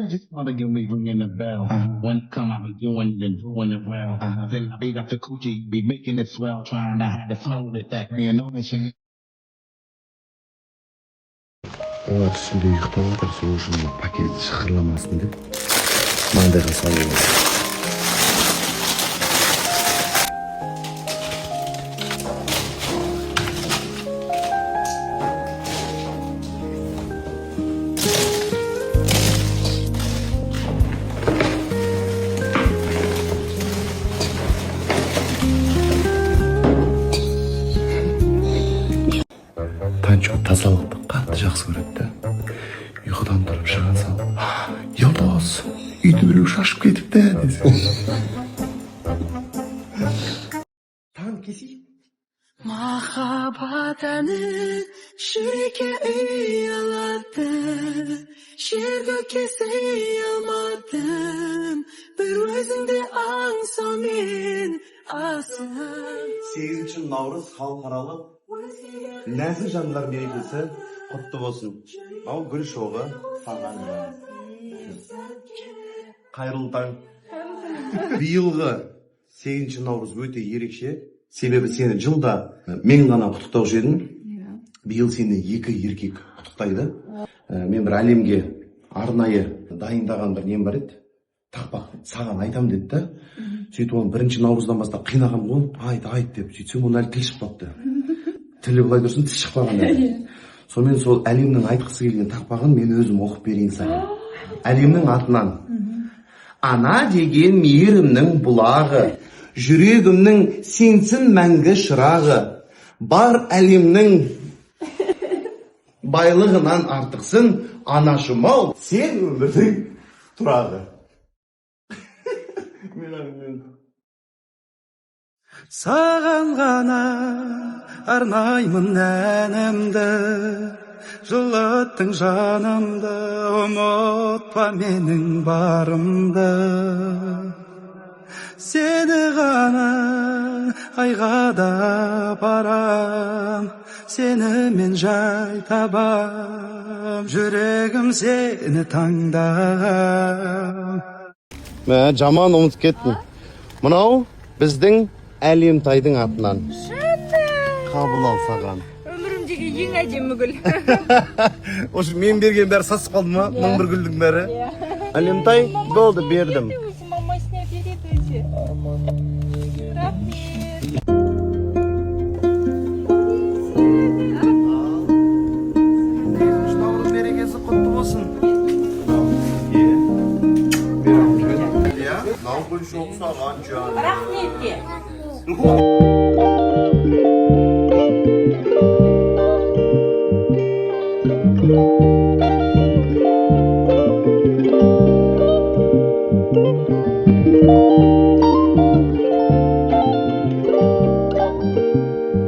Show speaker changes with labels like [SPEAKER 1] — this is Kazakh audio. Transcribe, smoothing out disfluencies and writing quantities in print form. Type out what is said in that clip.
[SPEAKER 1] Just want to give me ringing the bell. One come out doing it well. Then beat up the coochie, be making it swell, trying to hide the flow that me and all that shit.
[SPEAKER 2] Олар түсінде ұйықтап отыр, сол үшін пакет шықырламасын деп мынандайға салып Танчо тазалықты қатты жақсы көреді. Ұйқыдан тұрып шыға салып, Елдос, үйді біреу шашып кетіпті десе. Таң кесей.
[SPEAKER 3] Махаббат әнін жүрекке үй алады, жерге сый алмадым, бір өзіңді аңсаумен асылым.
[SPEAKER 4] 8 наурыз халықаралық нәзік жандар мерекесі құтты болсын. Ау гүл шоғы саған. Қайырлы таң. Биылғы 8 наурыз өте ерекше. Себебі сені жылда мен ғана құттықтаушы едім. Биыл сені 2 еркек құттықтайды. Мен бір әлемге арнайы дайындаған бір нем бар еді. Тақпақ саған айтам деді да. Сөйтіп оны 1 наурыздан бастап қинаған ғой. Айт деп. Сөйтсем оны әлі тіл шықпапты. Тілі былай тұрсын, тіл шықпаған әлі. Сонымен сол әлемнің айтқысы келген тақпағын мен өзім оқып берейін саған. Әлемнің атынан. Ана деген мейірімнің бұлағы, жүрегімнің сенсін мәңгі шырағы, бар әлемнің байлығынан артықсың, анашым-ау, сен өмірдің тұрағы.
[SPEAKER 5] Саған ғана арнаймын әнімді, жылыттың жанымды, ұмытпа менің барымды. Сені ғана айға да барам, сені мен жай табам, жүрегім сені таңдам.
[SPEAKER 4] Жаман ұмытып кеттім. Мынау біздің Әлемтайдың атынан. Қабыл ал саған.
[SPEAKER 6] Өмірімдегі ең әдемі гүл.
[SPEAKER 4] Ош мен берген бәрі сасып қалды ма? 1001 гүлдің бәрі. Әлемтай болды, бердім.
[SPEAKER 6] Мамасына береді өзі. Рахмет.
[SPEAKER 5] Наурыз мерекесі құтты болсын.
[SPEAKER 4] Нау гүл шоқ саған жан.
[SPEAKER 6] Рахмет.